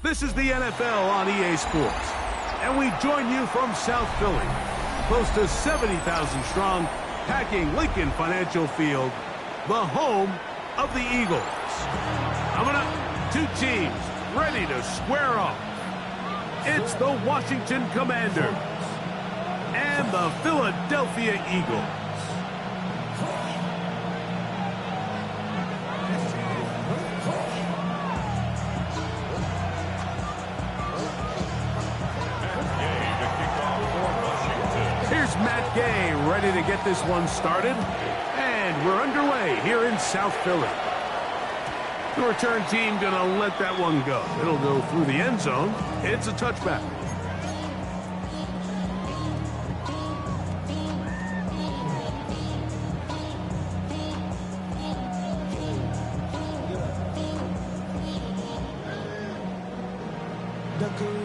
This is the NFL on EA Sports, and we join you from South Philly, close to 70,000 strong, packing Lincoln Financial Field, the home of the Eagles. Coming up, two teams ready to square off. It's the Washington Commanders and the Philadelphia Eagles. Matt Gay ready to get this one started, and we're underway here in South Philly. The return team gonna let that one go. It'll go through the end zone. It's a touchback.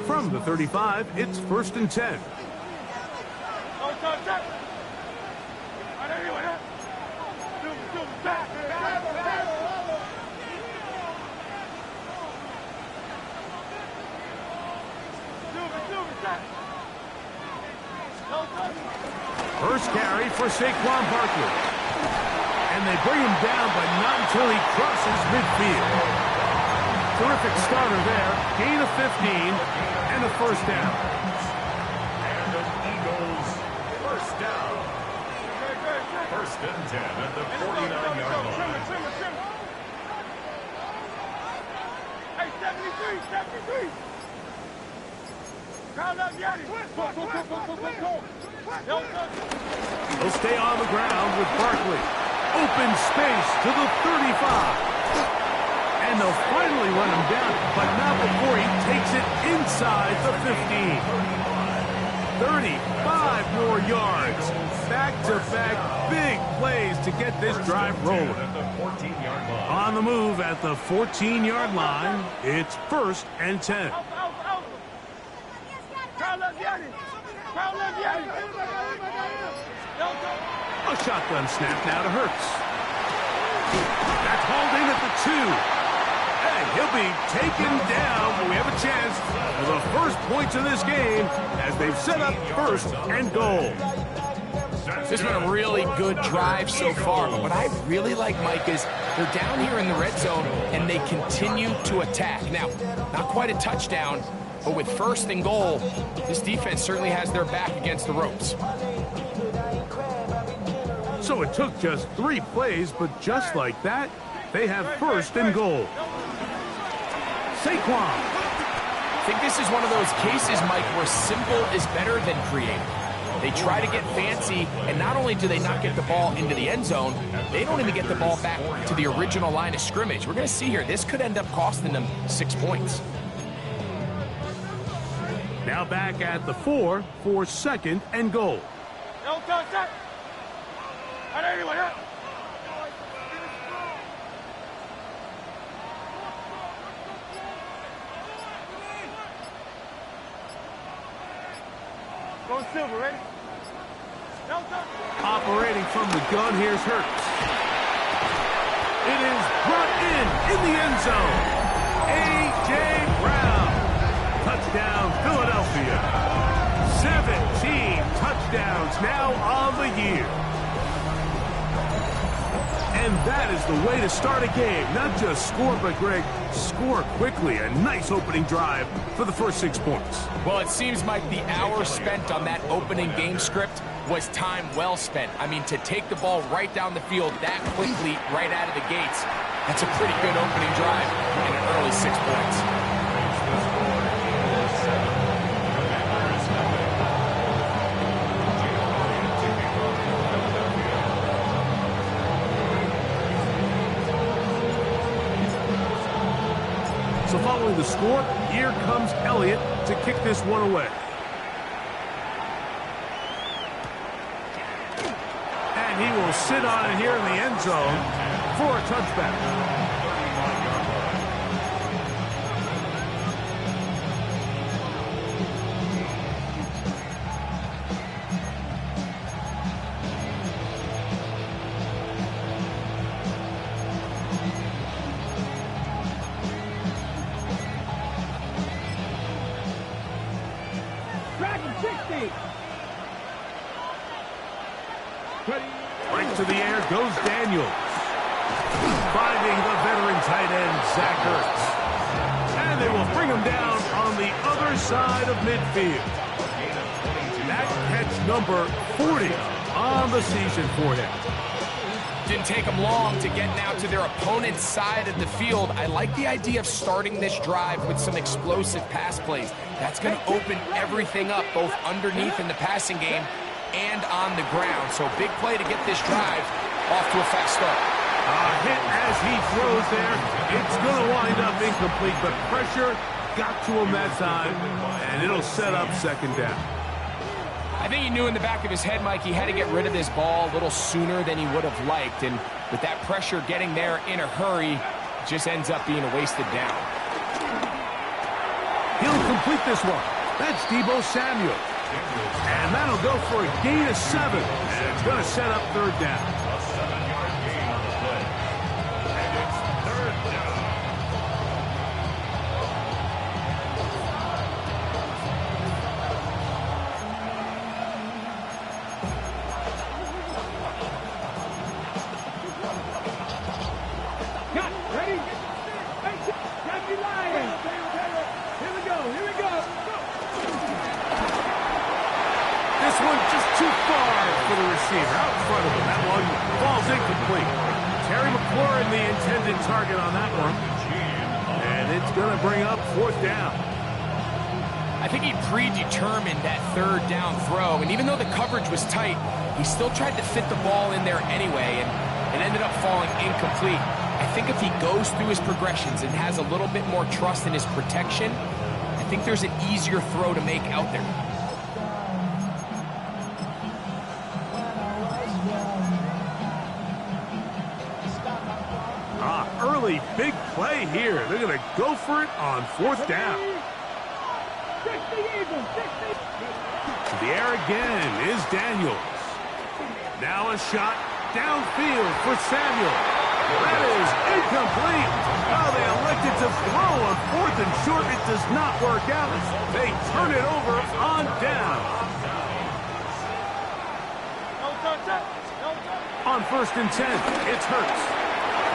From the 35, it's 1st and 10. First carry for Saquon Barkley. And they bring him down, but not until he crosses midfield. Terrific starter there. Gain of 15 and a first down. And the Eagles first down. 1st and 10 at the 49-yard line. Hey, 73. He'll stay on the ground with Barkley. Open space to the 35. And they'll finally run him down, but not before he takes it inside the 15. 35 more yards. Back-to-back big plays to get this drive rolling. On the move at the 14-yard line, it's 1st and 10. A shotgun snap now to Hurts. That's hauled in at the 2. And he'll be taken down, but we have a chance for the first points of this game as they've set up 1st and goal. This has been a really good drive so far, but what I really like, Mike, is they're down here in the red zone and they continue to attack. Now, not quite a touchdown, but with 1st and goal, this defense certainly has their back against the ropes. So it took just 3 plays, but just like that, they have 1st and goal. Saquon. I think this is one of those cases, Mike, where simple is better than creative. They try to get fancy, and not only do they not get the ball into the end zone, they don't even get the ball back to the original line of scrimmage. We're going to see here, this could end up costing them 6 points. Now back at the 4 for 2nd and goal. Go Silver, ready? Operating from the gun, here's Hurts. It is brought in the end zone. A.J. Brown. Touchdown, Philadelphia. 17 touchdowns now on the year. And that is the way to start a game. Not just score, but, Greg, score quickly. A nice opening drive for the first 6 points. Well, it seems like the hour spent on that opening game script was time well spent. I mean, to take the ball right down the field that quickly, right out of the gates, that's a pretty good opening drive and an early 6 points. So following the score, here comes Elliott to kick this one away. And he will sit on it here in the end zone for a touchback. Right to the air goes Daniels. Finding the veteran tight end, Zach Ertz. And they will bring him down on the other side of midfield. That catch number 40 on the season for him. Didn't take them long to get now to their opponent's side of the field. I like the idea of starting this drive with some explosive pass plays. That's going to open everything up, both underneath in the passing game and on the ground. So big play to get this drive off to a fast start. Hit as he throws there. It's going to wind up incomplete, but pressure got to him that time, and it'll set up second down. I think he knew in the back of his head, Mike, he had to get rid of this ball a little sooner than he would have liked. And with that pressure getting there in a hurry, it just ends up being a wasted down. He'll complete this one. That's Deebo Samuel. And that'll go for a gain of 7. And it's going to set up third down. A 7-yard gain on the play. And it's third down. Cut. Ready? Hey, Lion. Here we go. Here we go. This one just too far for the receiver. Out in front of him. That one falls incomplete. Terry McLaurin, the intended target on that one. And it's going to bring up fourth down. I think he predetermined that third down throw, and even though the coverage was tight, he still tried to fit the ball in there anyway, and it ended up falling incomplete. I think if he goes through his progressions and has a little bit more trust in his protection, I think there's an easier throw to make out there. Early big play here. They're going to go for it on fourth down. To the air again is Daniels. Now a shot downfield for Samuel. That is incomplete. Oh, they elected to throw on fourth and short. It does not work out. They turn it over on down. On first and 10, it's Hurts.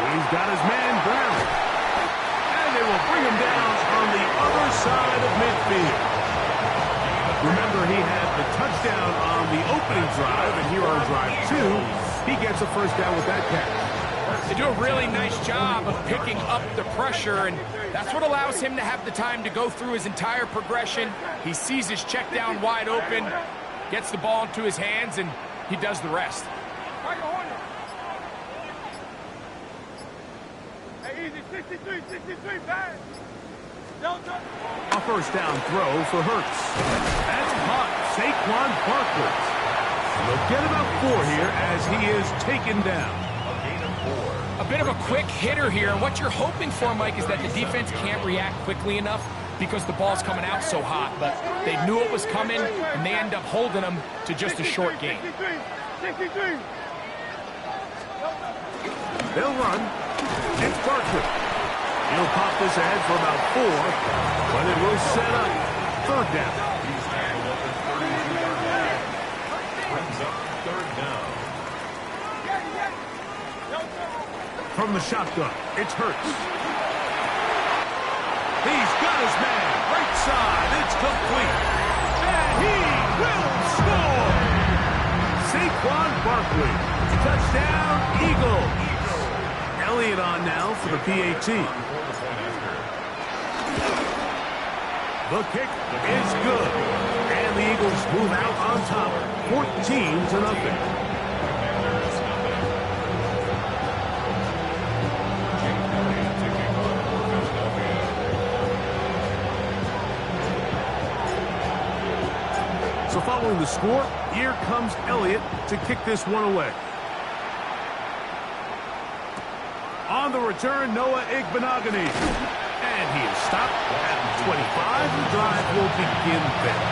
He's got his man Brown. And they will bring him down on the other side of midfield. Remember, he had the touchdown on the opening drive, and here on drive 2, he gets a first down with that catch. They do a really nice job of picking up the pressure, and that's what allows him to have the time to go through his entire progression. He sees his check down wide open, gets the ball into his hands, and he does the rest. Hey, easy, 63, back. A first down throw for Hurts. That's caught. Saquon Barkley. They'll get about 4 here as he is taken down. A gain of 4. A bit of a quick hitter here, and what you're hoping for, Mike, is that the defense can't react quickly enough because the ball's coming out so hot, but they knew it was coming, and they end up holding them to just a short gain. 63. They'll run. It's Barkley. He'll pop this ahead for about 4, but it will set up third down. He's tackled at the 32-yard line. Brings up third down. From the shotgun, it's Hurts. He's got his man. Right side. It's complete. And he will score. Saquon Barkley. Touchdown, Eagles. Elliott on now for the PAT. The kick is good. And the Eagles move out on top, 14-0. So following the score, here comes Elliott to kick this one away. On the return, Noah Igbenogany. And he is stopped at the 25. The drive will begin there.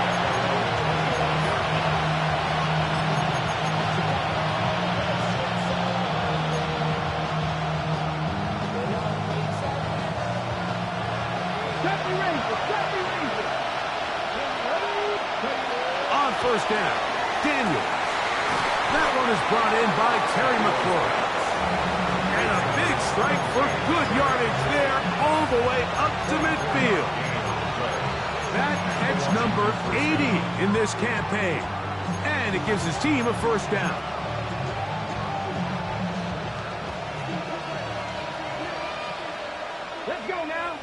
On first down, Daniels. That one is brought in by Terry McLaurin. And a big strike for good yardage there all the way up to midfield. That catch number 80 in this campaign. And it gives his team a first down. Let's go now.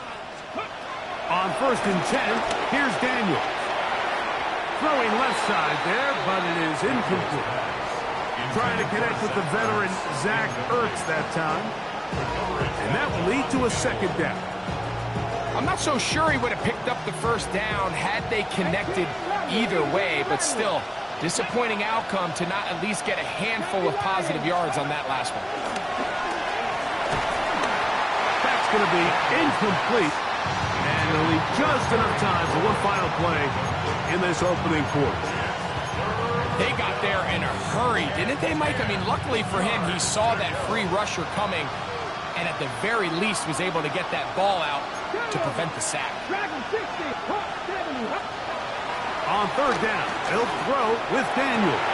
On first and 10, here's Daniels. Throwing left side there, but it is incomplete. Trying to connect with the veteran Zach Ertz that time. And that will lead to a second down. I'm not so sure he would have picked up the first down had they connected either way, but still, disappointing outcome to not at least get a handful of positive yards on that last one. That's going to be incomplete. And they'll leave just enough time for one final play in this opening quarter. They got there in a hurry, didn't they, Mike? I mean, luckily for him, he saw that free rusher coming and at the very least was able to get that ball out to prevent the sack. On third down, they'll throw with Daniels.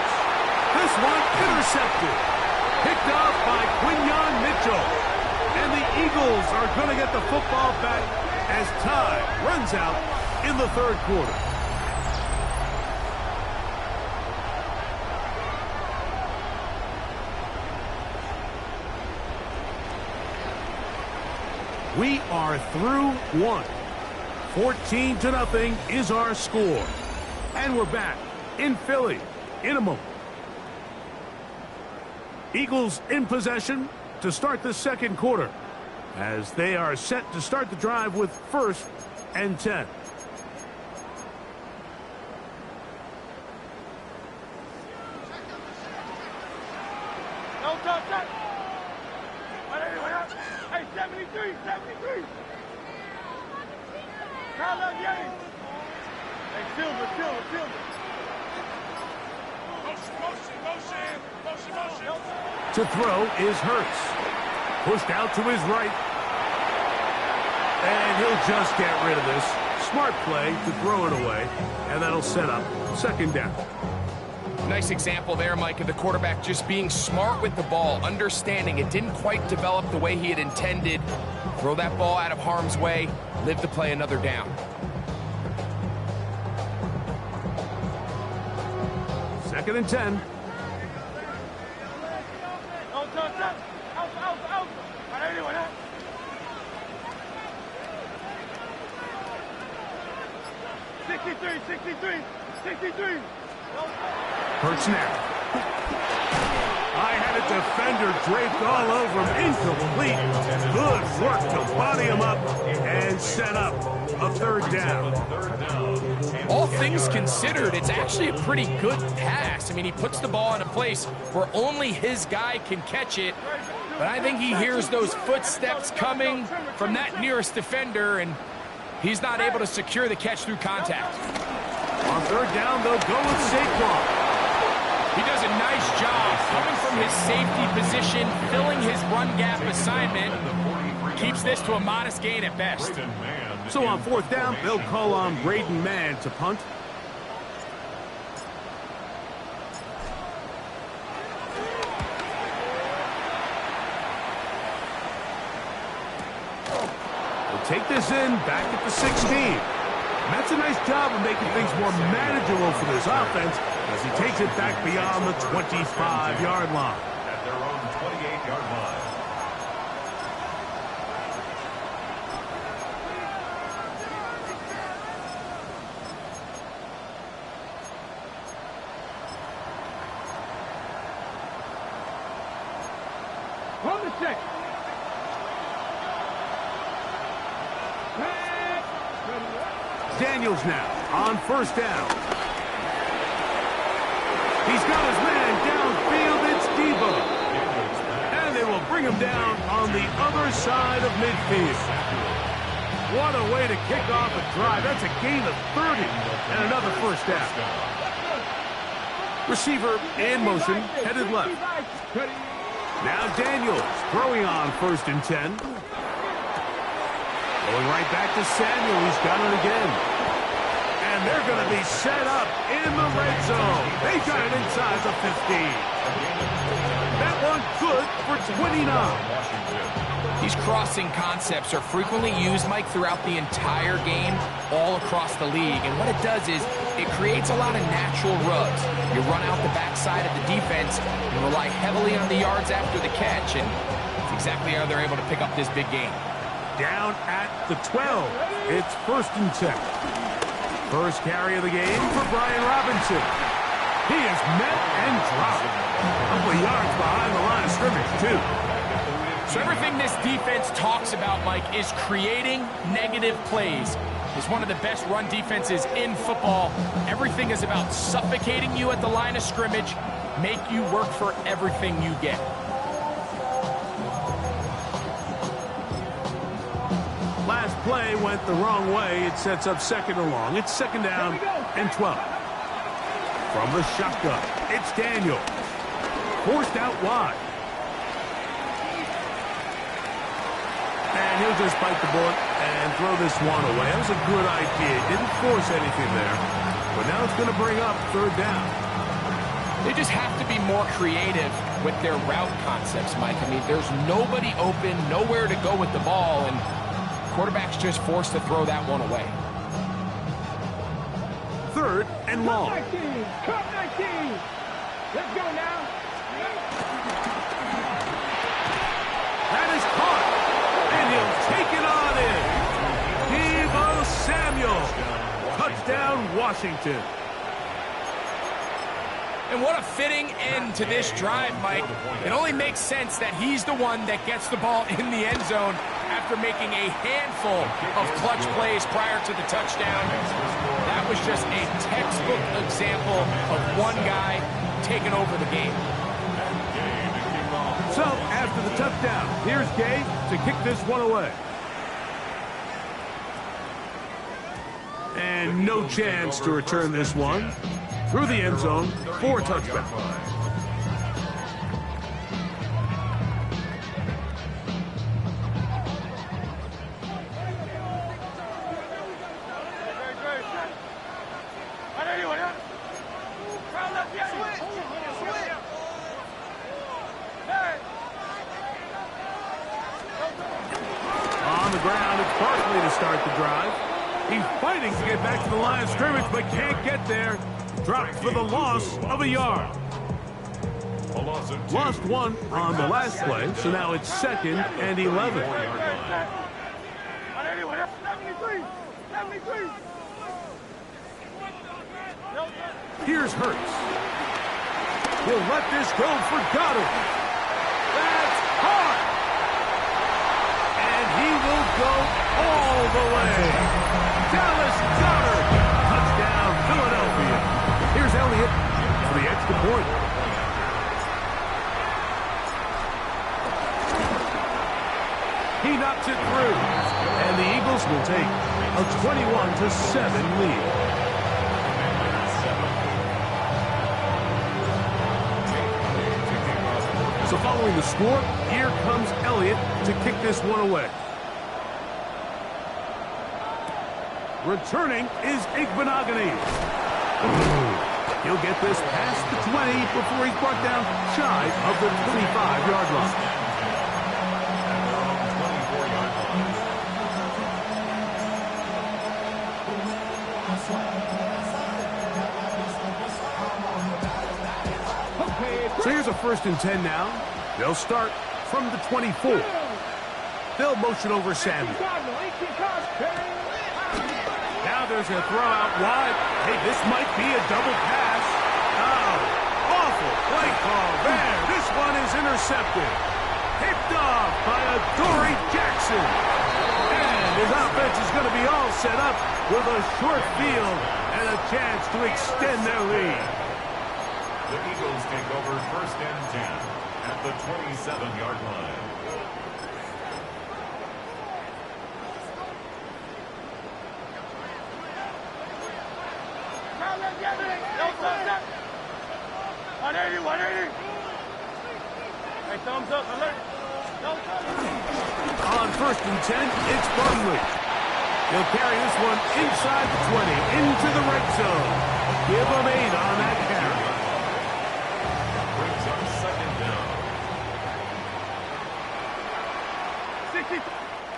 This one intercepted. Picked off by Quinyon Mitchell. And the Eagles are going to get the football back as time runs out in the third quarter. We are through one. 14-0 is our score. And we're back in Philly in a moment. Eagles in possession to start the second quarter as they are set to start the drive with first and 10. Hey, 73. Call up Yang. Hey, Silver. Motion. To throw is Hurts. Pushed out to his right. And he'll just get rid of this. Smart play to throw it away. And that'll set up second down. Nice example there, Mike, of the quarterback just being smart with the ball, understanding it didn't quite develop the way he had intended. Throw that ball out of harm's way, live to play another down. Second and 10. Sixty-three. Hurts now. I had a defender draped all over him. Incomplete. Good work to body him up and set up a third down. All things considered, it's actually a pretty good pass. I mean, he puts the ball in a place where only his guy can catch it. But I think he hears those footsteps coming from that nearest defender, and he's not able to secure the catch through contact. On third down, they'll go with Saquon. He does a nice job coming from his safety position, filling his run gap assignment. Keeps this to a modest gain at best. So on 4th down, they'll call on Braden Mann to punt. They'll take this in back at the 16. And that's a nice job of making things more manageable for this offense as he takes it back beyond the 25-yard line. At their own 28-yard line. On the check. Daniels now on 1st down. He's got his man downfield. It's Debo. And they will bring him down on the other side of midfield. What a way to kick off a drive. That's a gain of 30 and another 1st down. Receiver in motion, headed left. Now Daniels throwing on 1st and 10. Going right back to Samuel. He's got it again. And they're going to be set up in the red zone. They got it inside the 15. That one good for 29. These crossing concepts are frequently used, Mike, throughout the entire game, all across the league. And what it does is it creates a lot of natural rubs. You run out the backside of the defense and rely heavily on the yards after the catch. And that's exactly how they're able to pick up this big game. Down at the 12. It's 1st and 10. First carry of the game for Brian Robinson. He is met and dropped. A couple of yards behind the line of scrimmage, too. So everything this defense talks about, Mike, is creating negative plays. It's one of the best run defenses in football. Everything is about suffocating you at the line of scrimmage, make you work for everything you get. Last play went the wrong way. It sets up 2nd and long. It's 2nd down and 12. From the shotgun, it's Daniel. Forced out wide. And he'll just bite the bullet and throw this one away. That was a good idea. Didn't force anything there. But now it's going to bring up 3rd down. They just have to be more creative with their route concepts, Mike. I mean, there's nobody open, nowhere to go with the ball, and quarterback's just forced to throw that one away. 3rd and long. Cup 19. Let's go now. That is caught. And he'll take it on in. Debo Samuel. Touchdown, Washington. And what a fitting end to this drive, Mike. It only makes sense that he's the one that gets the ball in the end zone after making a handful of clutch plays prior to the touchdown. That was just a textbook example of one guy taking over the game. So, after the touchdown, here's Gabe to kick this one away. And no chance to return this one. Through the end zone for a touchdown. On the ground, it's Barkley to start the drive. He's fighting to get back to the line of scrimmage, but can't get there. Dropped for the loss of a yard. Lost one on the last play, so now it's 2nd and 11. Here's Hurts. He'll let this go for Goddard. That's hard. And he will go all the way. Dallas Goddard. Touchdown, Philadelphia. Here's Elliott for the extra point. He knocks it through. And the Eagles will take a 21-7 lead. So following the score, here comes Elliott to kick this one away. Returning is Wk18. He'll get this past the 20 before he's brought down shy of the 25-yard line. So here's a 1st and 10 now. They'll start from the 24. They'll motion over Samuel. Now there's a throw out wide. Hey, this might be a double pass. Oh, awful play call there. This one is intercepted. Picked off by Adoree Jackson. And his offense is going to be all set up with a short field and a chance to extend their lead. The Eagles take over 1st and 10 at the 27-yard line. Hey, thumbs up, alert. On 1st and 10, it's Barkley. He'll carry this one inside the 20 into the red zone. Give him 8 on that carry.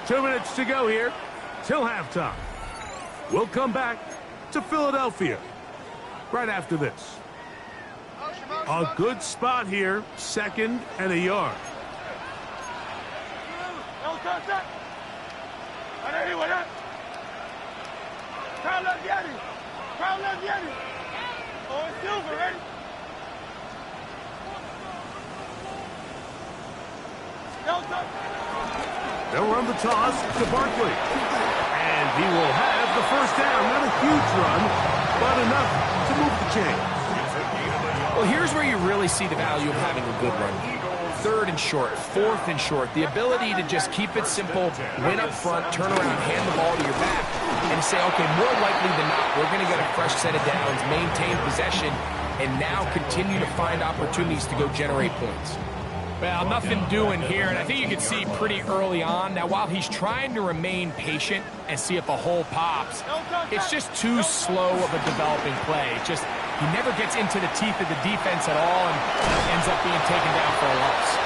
2 minutes to go here till halftime. We'll come back to Philadelphia right after this. A good spot here, 2nd and a yard. They'll run the toss to Barkley. And he will have the 1st down. Not a huge run, but enough to move the chains. Well, here's where you really see the value of having a good run. 3rd and short, 4th and short. The ability to just keep it simple, win up front, turn around, hand the ball to your back, and say, okay, more likely than not, we're going to get a fresh set of downs, maintain possession, and now continue to find opportunities to go generate points. Well, nothing doing here, and I think you can see pretty early on. Now, while he's trying to remain patient and see if a hole pops, it's just too slow of a developing play. Just he never gets into the teeth of the defense at all and ends up being taken down for a loss.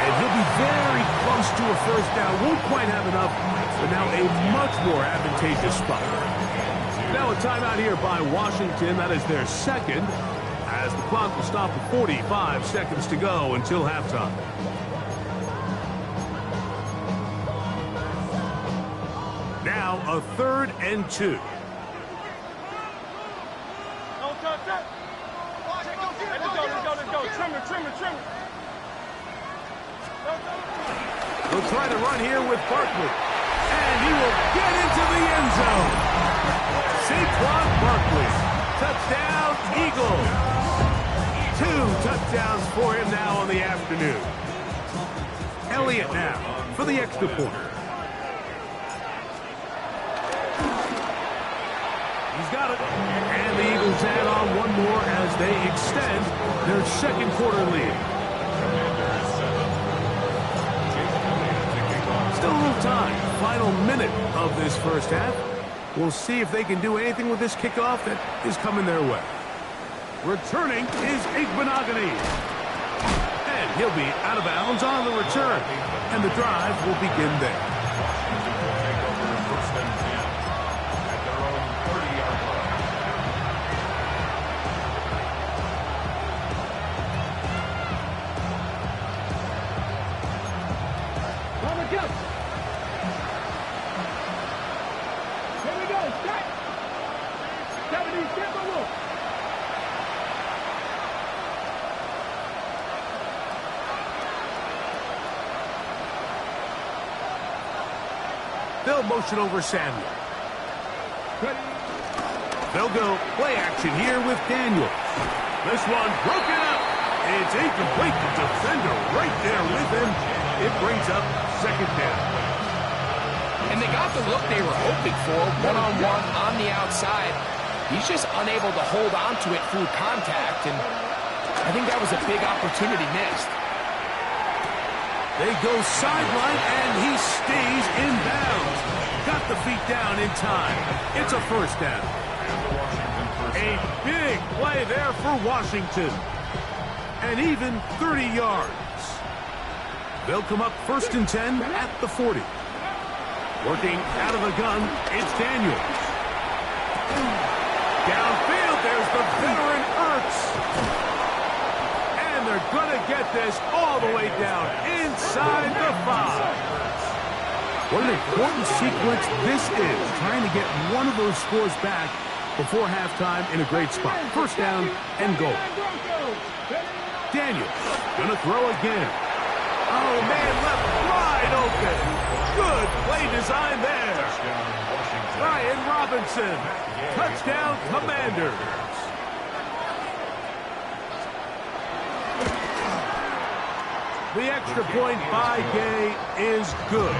And he'll be very close to a 1st down. Won't quite have enough, but now a much more advantageous spot. Now a timeout here by Washington. That is their 2nd. As the clock will stop at 45 seconds to go until halftime. Now a 3rd and 2. Let's go. Trim it. They'll try to run here with Barkley. And he will get into the end zone. Saquon Barkley. Touchdown, Eagles. 2 touchdowns for him now on the afternoon. Elliott now for the extra point. He's got it. And the Eagles add on one more as they extend their 2nd quarter lead. Still a little time. Final minute of this 1st half. We'll see if they can do anything with this kickoff that is coming their way. Returning is Wk18. And he'll be out of bounds on the return. And the drive will begin there. Here we go. Start. 70, step on look. They'll motion over Samuel. They'll go play action here with Daniel. This one broken up. It's incomplete. The defender right there with him. It brings up 2nd down. And they got the look they were hoping for, one-on-one on the outside. He's just unable to hold on to it through contact, and I think that was a big opportunity missed. They go sideline, and he stays in bounds. Got the feet down in time. It's a first down. A big play there for Washington. And even 30 yards. They'll come up 1st and 10 at the 40. Working out of the gun, it's Daniels. Downfield, there's the veteran Ertz. And they're going to get this all the way down inside the 5. What an important sequence this is, trying to get one of those scores back before halftime in a great spot. First down and goal. Daniels going to throw again. Oh, man, left wide open. Good play design there. Ryan Robinson. Touchdown, Commanders. The extra point by Gay is good.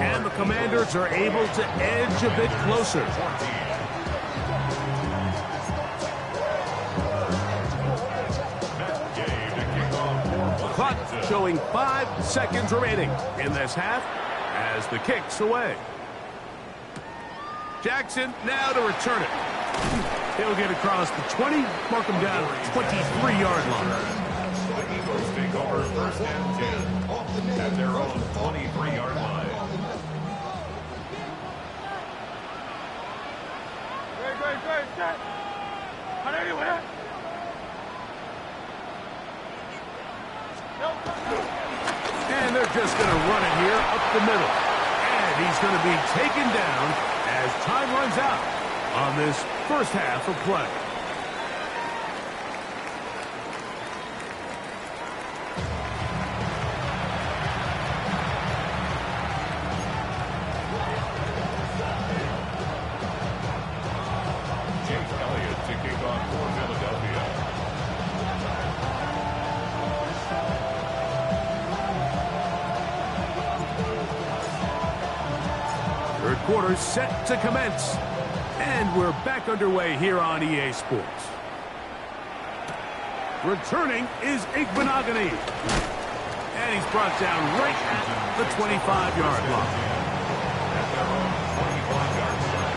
And the Commanders are able to edge a bit closer. Clock showing 5 seconds remaining in this half as the kick's away. Jackson now to return it. He'll get across the 20, mark him down at the 23-yard line. The Eagles take over 1st and 10 at their own 23-yard line. And they're just going to run it here up the middle. And he's going to be taken down as time runs out on this first half of play. Jake Elliott to kick off for Philadelphia. Third quarter set to commence. And we're back underway here on EA Sports. Returning is Igbenogany. And he's brought down right at the 25-yard line. At their own 25-yard line.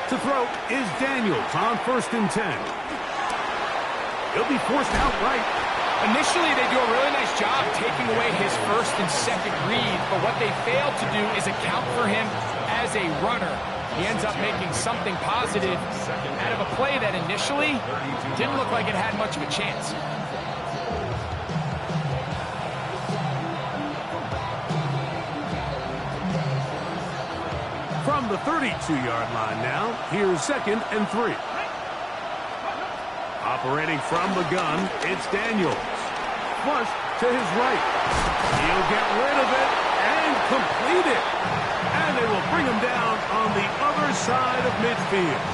To throw is Daniels on 1st and 10. He'll be forced out right. Initially, they do a really nice job taking away his first and second read, but what they failed to do is account for him as a runner. He ends up making something positive out of a play that initially didn't look like it had much of a chance. From the 32-yard line now, here's 2nd and 3. Operating from the gun, it's Daniels. Flush to his right. He'll get rid of it and complete it. And they will bring him down on the other side of midfield.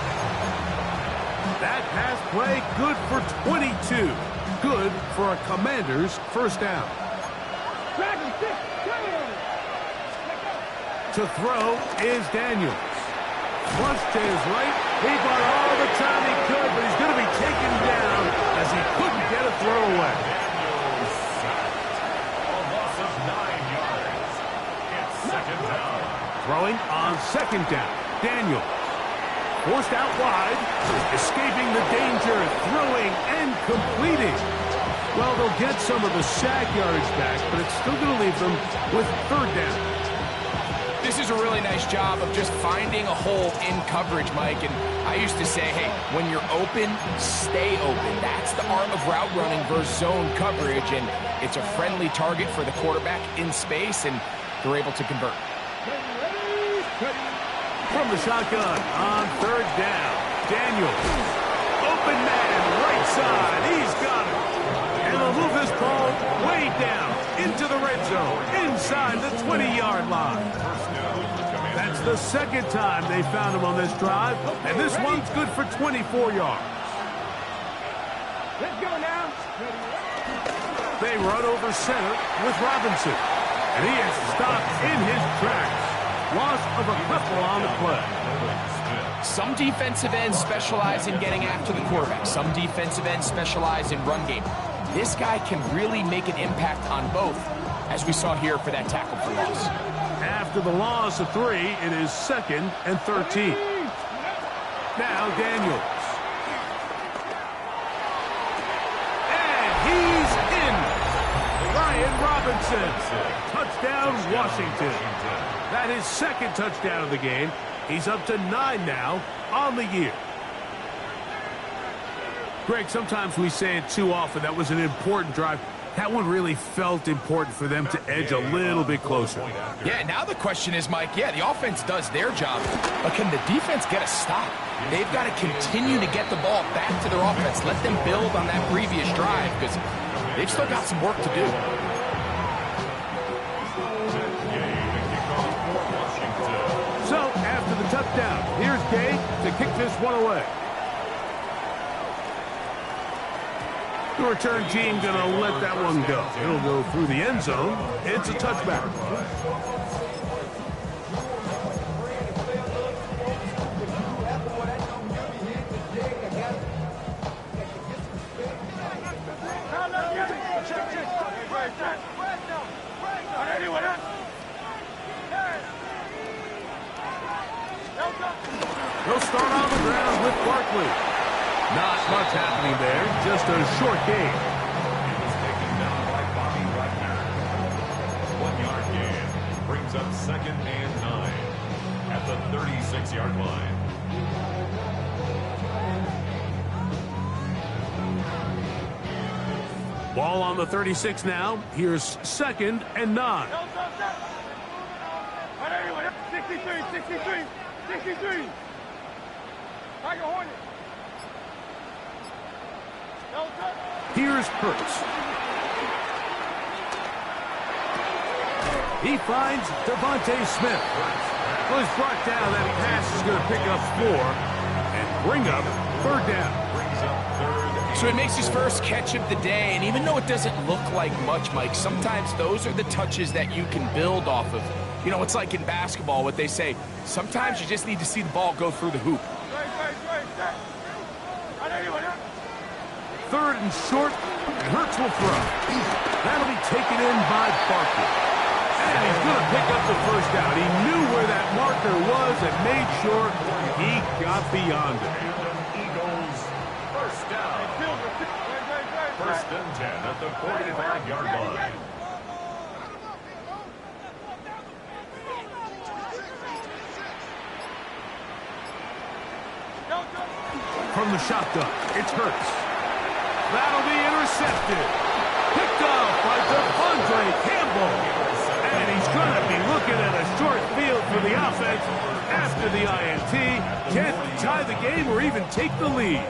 That pass play good for 22. Good for a Commander's first down. To throw is Daniels. Flush to his right. He bought all the time he could, but he's going to be taken down as he couldn't get a throw away. A loss of 9 yards. It's 2nd down. Throwing on 2nd down. Daniels. Forced out wide. Escaping the danger. Throwing and completing. Well, they'll get some of the sack yardage back, but it's still going to leave them with 3rd down. This is a really nice job of just finding a hole in coverage, Mike. And I used to say, hey, when you're open, stay open. That's the art of route running versus zone coverage. And it's a friendly target for the quarterback in space, and they're able to convert. From the shotgun on 3rd down, Daniels. Open man, right side. He's got it. And they'll move this ball way down into the red zone, inside the 20-yard line. That's the 2nd time they found him on this drive, and this one's good for 24 yards. Let's go now. They run over center with Robinson. And he is stopped in his tracks. Loss of a couple on the play. Some defensive ends specialize in getting after the quarterback. Some defensive ends specialize in run game. This guy can really make an impact on both, as we saw here for that tackle for loss. After the loss of 3, it is 2nd and 13. Now Daniels. And he's in. Ryan Robinson. Touchdown, Washington. That is 2nd touchdown of the game. He's up to 9 now on the year. Greg, sometimes we say it too often. That was an important drive. That one really felt important for them to edge a little bit closer. Yeah, now the question is, Mike, yeah, the offense does their job, but can the defense get a stop? They've got to continue to get the ball back to their offense. Let them build on that previous drive because they've still got some work to do. So, after the touchdown, here's Gay to kick this one away. The return team going to let that one go. It'll go through the end zone. It's a touchback. They'll start on the ground with Barkley. Not much happening there, just a short gain. It was taken down by Bobby Wagner. 1-yard gain brings up 2nd and 9 at the 36-yard line. Ball on the 36 now. Here's 2nd and 9. 63. Tiger Hornet. Here's Hurts. He finds Devontae Smith. Well, he's brought down. That pass is going to pick up 4 and bring up 3rd down. So it makes his first catch of the day, and even though it doesn't look like much, Mike, sometimes those are the touches that you can build off of. You know, it's like in basketball, what they say, sometimes you just need to see the ball go through the hoop. 3rd and short, and Hurts will throw. That'll be taken in by Barkley. And he's going to pick up the 1st down. He knew where that marker was and made sure he got beyond it. Eagles, 1st down. 1st and 10 at the 45-yard line. From the shotgun, it's Hurts. That'll be intercepted. Picked up by Devontae Campbell. And he's going to be looking at a short field for the offense after the INT. Can't tie the game or even take the lead.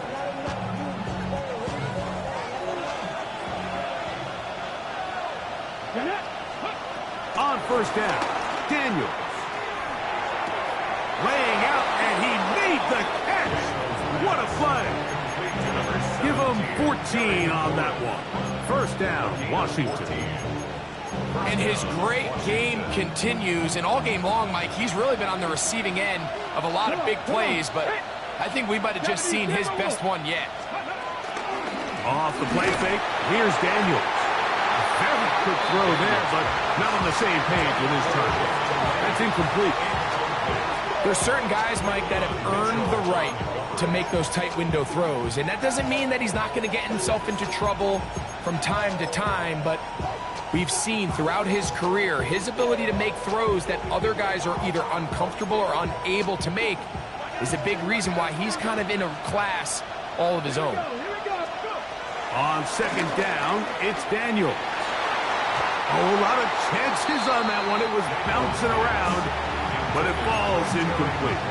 On 1st down, Daniels. Laying out, and he made the catch. What a play. Give him 14 on that one. 1st down, Washington. And his great game continues, and all game long, Mike, he's really been on the receiving end of a lot of big plays, but I think we might have just seen his best one yet. Off the play fake, here's Daniels. Very quick throw there, but not on the same page with his target. That's incomplete. There's certain guys, Mike, that have earned the right to make those tight window throws, and that doesn't mean that he's not going to get himself into trouble from time to time, but we've seen throughout his career his ability to make throws that other guys are either uncomfortable or unable to make is a big reason why he's kind of in a class all of his own. On 2nd down, it's Daniels. A whole lot of chances on that one. It was bouncing around, but it falls incomplete.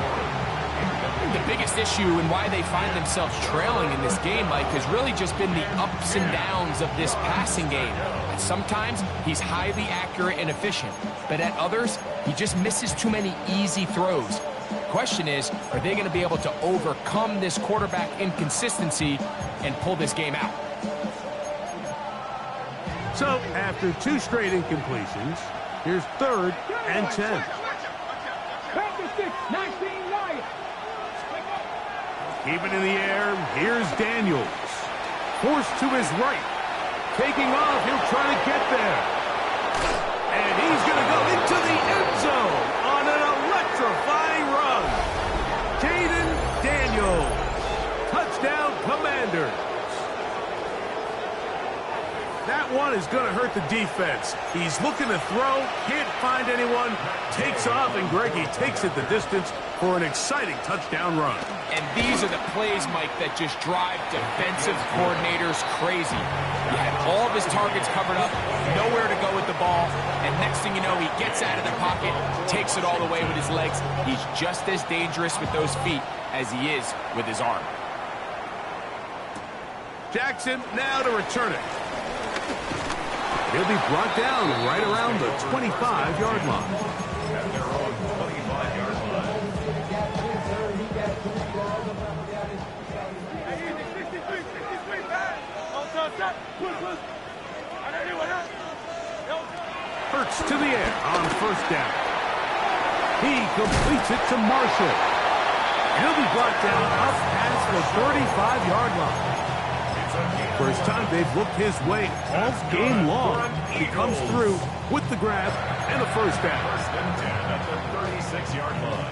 The biggest issue and why they find themselves trailing in this game, Mike, has really just been the ups and downs of this passing game. And sometimes he's highly accurate and efficient, but at others, he just misses too many easy throws. The question is, are they going to be able to overcome this quarterback inconsistency and pull this game out? So after 2 straight incompletions, here's 3rd and 10. Back to 6, 19 Lions. Keep it in the air. Here's Daniels. Forced to his right. Taking off. He'll try to get there. And he's going to go into the end zone on an electrifying run. Jaden Daniels. Touchdown, Commanders. That one is going to hurt the defense. He's looking to throw, can't find anyone, takes off, and Greggy takes it the distance for an exciting touchdown run. And these are the plays, Mike, that just drive defensive coordinators crazy. He had all of his targets covered up, nowhere to go with the ball, and next thing you know, he gets out of the pocket, takes it all the way with his legs. He's just as dangerous with those feet as he is with his arm. Jackson now to return it. He'll be brought down right around the 25-yard line. At their own 25-yard line. Hurts to the air on 1st down. He completes it to Marshall. He'll be brought down up past the 35-yard line. First time they've looked his way all game long. He comes through with the grab and a 1st down. 1st and 10 at the 36-yard line.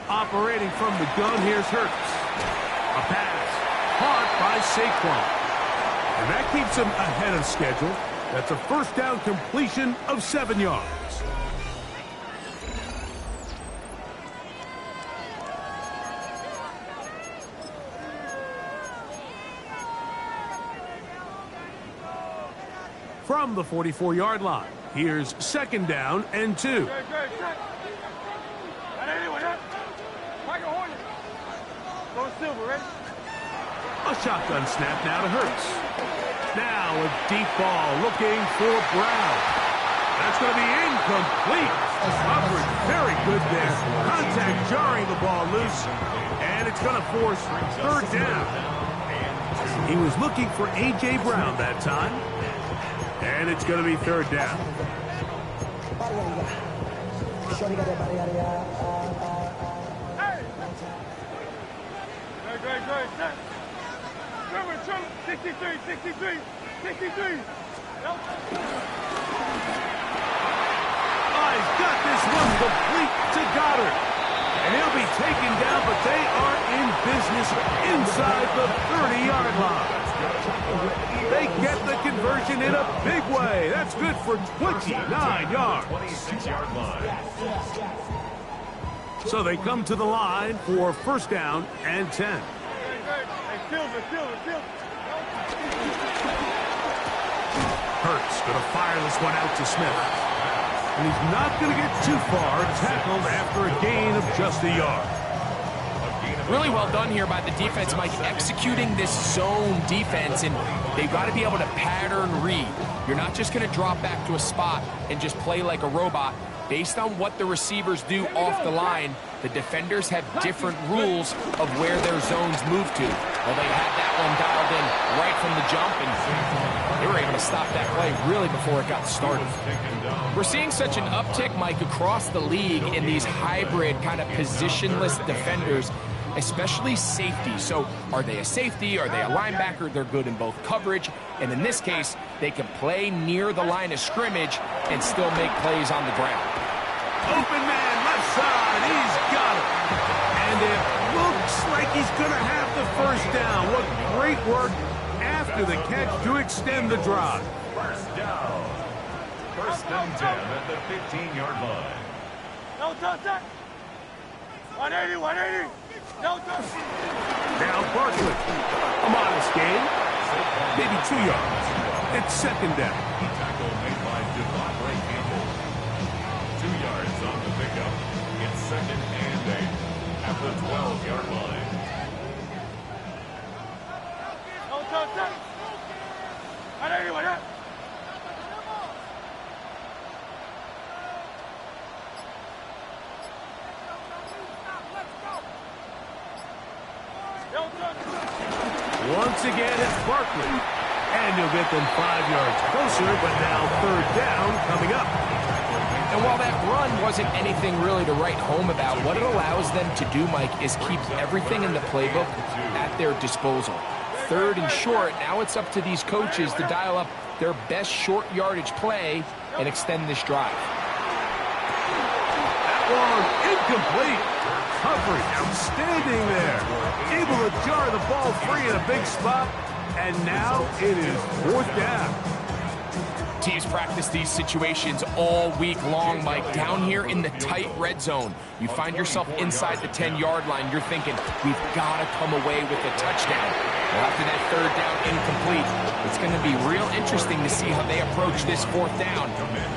Operating from the gun, here's Hurts. A pass caught by Saquon. And that keeps him ahead of schedule. That's a 1st down completion of 7 yards. From the 44-yard line, here's 2nd down and 2. A shotgun snap now to Hurts. Now a deep ball looking for Brown. That's going to be incomplete. Coverage very good there. Contact jarring the ball loose. And it's going to force 3rd down. He was looking for A.J. Brown that time. And it's going to be 3rd down. Number 63. He's got this one complete to Goddard. And he'll be taken down, but they are in business inside the 30-yard line. They get the conversion in a big way. That's good for 29 yards. 26-yard line. So they come to the line for 1st down and 10. Hurts going to fire this one out to Smith. And he's not going to get too far, tackled after a gain of just a yard. Really well done here by the defense, Mike, executing this zone defense, and they've got to be able to pattern read. You're not just going to drop back to a spot and just play like a robot. Based on what the receivers do off the line, the defenders have different rules of where their zones move to. Well, they had that one dialed in right from the jump, and they were able to stop that play really before it got started. We're seeing such an uptick, Mike, across the league in these hybrid kind of positionless defenders, especially safety. So are they a safety? Are they a linebacker? They're good in both coverage. And in this case, they can play near the line of scrimmage and still make plays on the ground. Open man, left side. He's got it. And it looks like he's going to have the 1st down. What great work after the catch to extend the drive. 1st down. 1st and 10 at the 15-yard line. No touchdown. 180. No touchdown. Now Barkley. A modest gain. Maybe 2 yards. It's 2nd down. Tackle made by Devontae Campbell. 2 yards on the pickup. It's 2nd and 8 at the 12-yard line. No touchdown. 180. Once again, it's Barkley. And he'll get them 5 yards closer, but now third down coming up. And while that run wasn't anything really to write home about, what it allows them to do, Mike, is keep everything in the playbook at their disposal. Third and short, now it's up to these coaches to dial up their best short yardage play and extend this drive. That one incomplete. Coverage outstanding there. Able to jar the ball free in a big spot. And now it is fourth down. Teams practice these situations all week long, Mike. Down here in the tight red zone, you find yourself inside the 10-yard line. You're thinking, we've got to come away with a touchdown. Well, after that third down incomplete, it's going to be real interesting to see how they approach this fourth down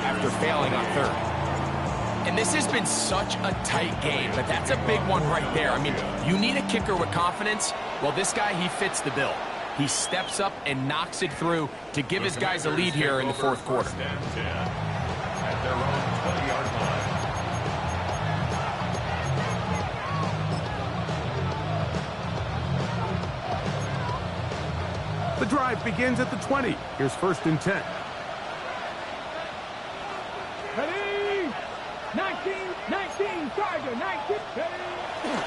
after failing on third. And this has been such a tight game, but that's a big one right there. I mean, you need a kicker with confidence. Well, this guy, he fits the bill. He steps up and knocks it through to give his guys a lead here in the fourth quarter. At their own 20-yard line. The drive begins at the 20. Here's first and 10. Ready? 19, Tiger, 19.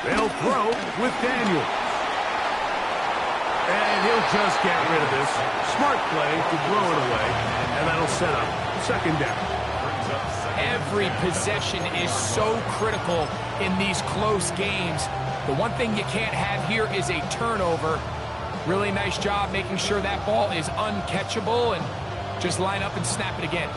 They'll throw with Daniel. And he'll just get rid of this. Smart play to throw it away. And that'll set up second down. Every possession is so critical in these close games. The one thing you can't have here is a turnover. Really nice job making sure that ball is uncatchable and just line up and snap it again.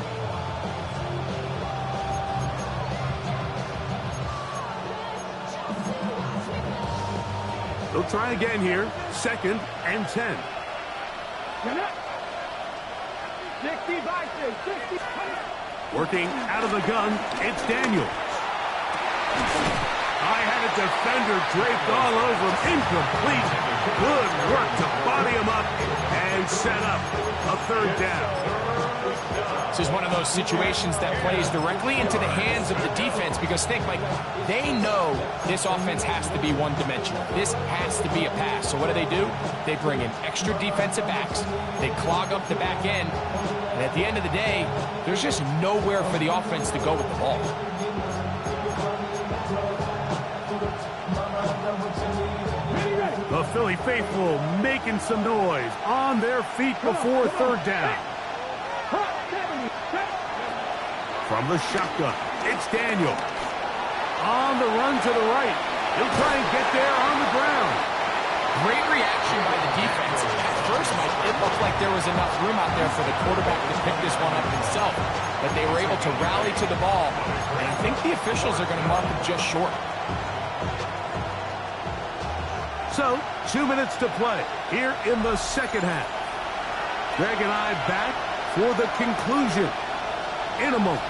They'll try again here. Second and 10. 60 by 60. Working out of the gun, it's Daniel. I had a defender draped all over him. Incomplete. Good work to body him up and set up a third down. This is one of those situations that plays directly into the hands of the defense because think, Mike, they know this offense has to be one-dimensional. This has to be a pass. So what do? They bring in extra defensive backs. They clog up the back end. And at the end of the day, there's just nowhere for the offense to go with the ball. The Philly faithful making some noise on their feet before third down. From the shotgun, it's Daniel. On the run to the right. He'll try and get there on the ground. Great reaction by the defense. At first, Mike, it looked like there was enough room out there for the quarterback to pick this one up himself. But they were able to rally to the ball. And I think the officials are going to mark him just short. So, 2 minutes to play here in the second half. Greg and I back for the conclusion in a moment.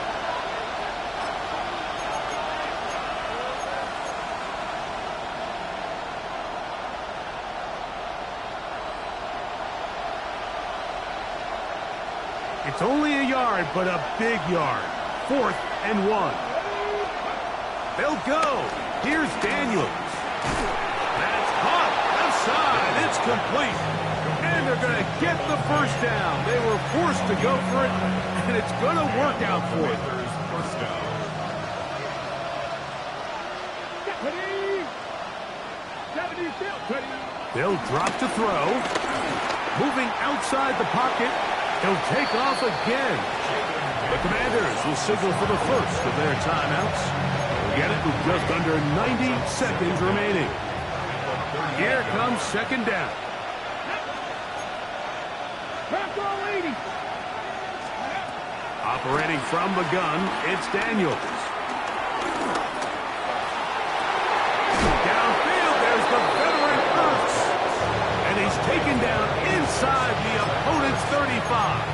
It's only a yard, but a big yard. 4th and 1. They'll go. Here's Daniels. That's caught. Left side. It's complete. And they're going to get the first down. They were forced to go for it, and it's going to work out for them. They'll drop to throw. Moving outside the pocket. He'll take off again. The Commanders will signal for the first of their timeouts. We'll get it with just under 90 seconds remaining. Here comes second down. Operating from the gun, it's Daniels. Downfield, there's the veteran Ertz. And he's taken down inside the opponent's 35.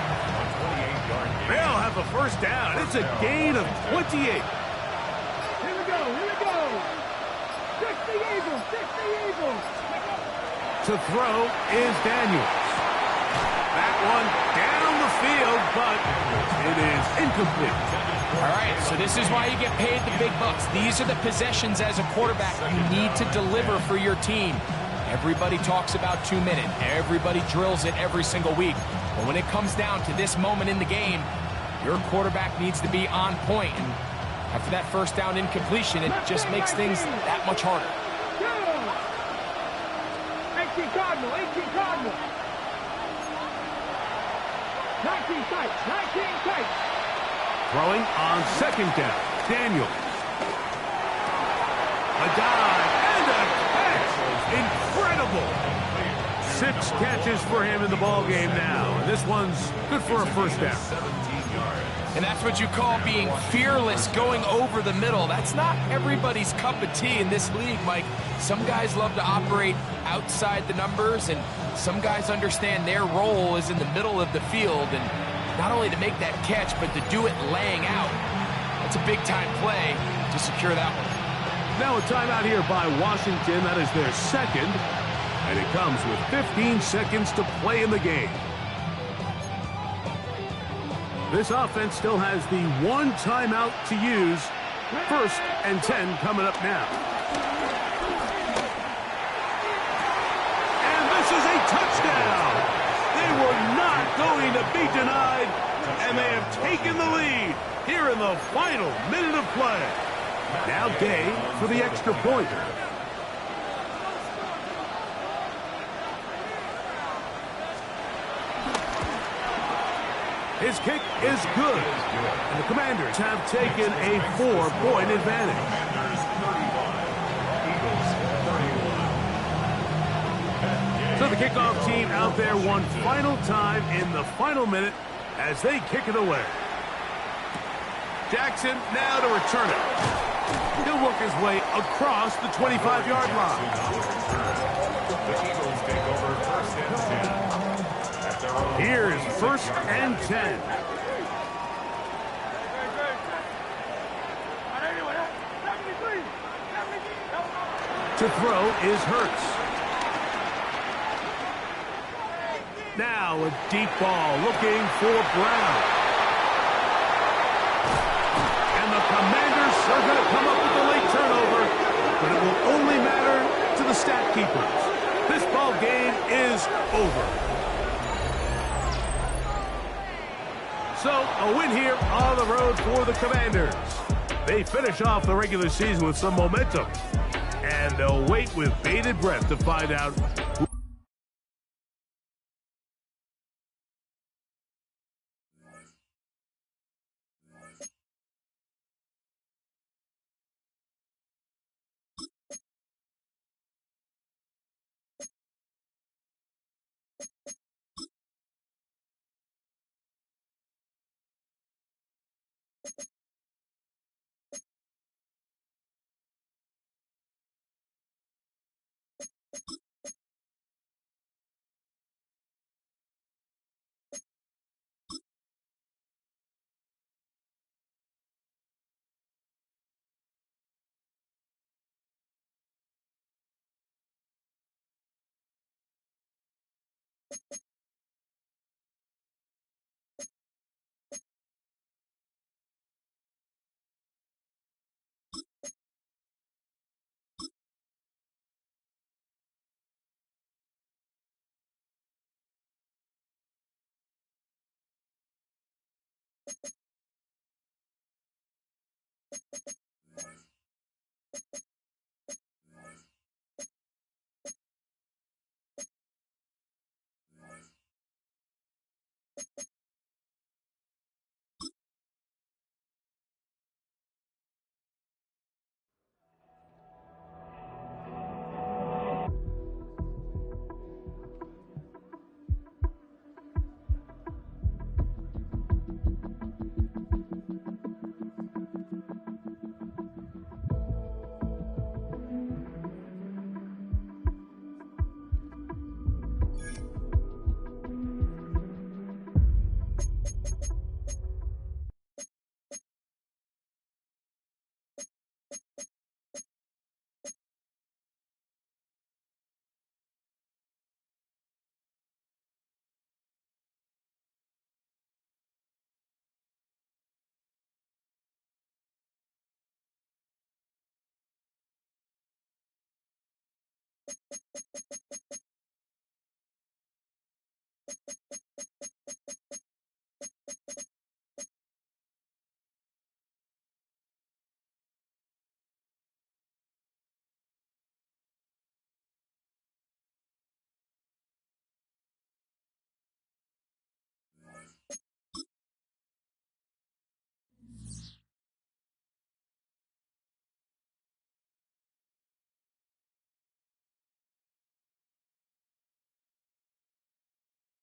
They'll have a first down. It's a gain of 28. Here we go. 60 Eagles. To throw is Daniels. That one down the field, but it is incomplete. All right, so this is why you get paid the big bucks. These are the possessions as a quarterback you need to deliver for your team. Everybody talks about 2 minutes. Everybody drills it every single week. But when it comes down to this moment in the game, your quarterback needs to be on point. And after that first down incompletion, it just makes things that much harder. 18 Cardinal, 18 Cardinal. 19 tights, 19 tights. Throwing on second down. Daniel. A dive and a catch. Incredible. 6 catches for him in the ball game now. And this one's good for a first down. And that's what you call being fearless, going over the middle. That's not everybody's cup of tea in this league, Mike. Some guys love to operate outside the numbers, and some guys understand their role is in the middle of the field, and not only to make that catch, but to do it laying out. That's a big-time play to secure that one. Now a timeout here by Washington. That is their second, and it comes with 15 seconds to play in the game. This offense still has the 1 timeout to use. 1st and 10 coming up now. And this is a touchdown. They were not going to be denied, and they have taken the lead here in the final minute of play. Now Gay for the extra point. His kick is good, and the Commanders have taken a 4-point advantage. So the kickoff team out there one final time in the final minute as they kick it away. Jackson now to return it. He'll work his way across the 25-yard line. The Eagles take over 1st and 10. Here's 1st and 10. To throw is Hurts. Now a deep ball looking for Brown. And the Commanders are going to come up with a late turnover, but it will only matter to the stat keepers. This ball game is over. So, a win here on the road for the Commanders. They finish off the regular season with some momentum, and they'll wait with bated breath to find out who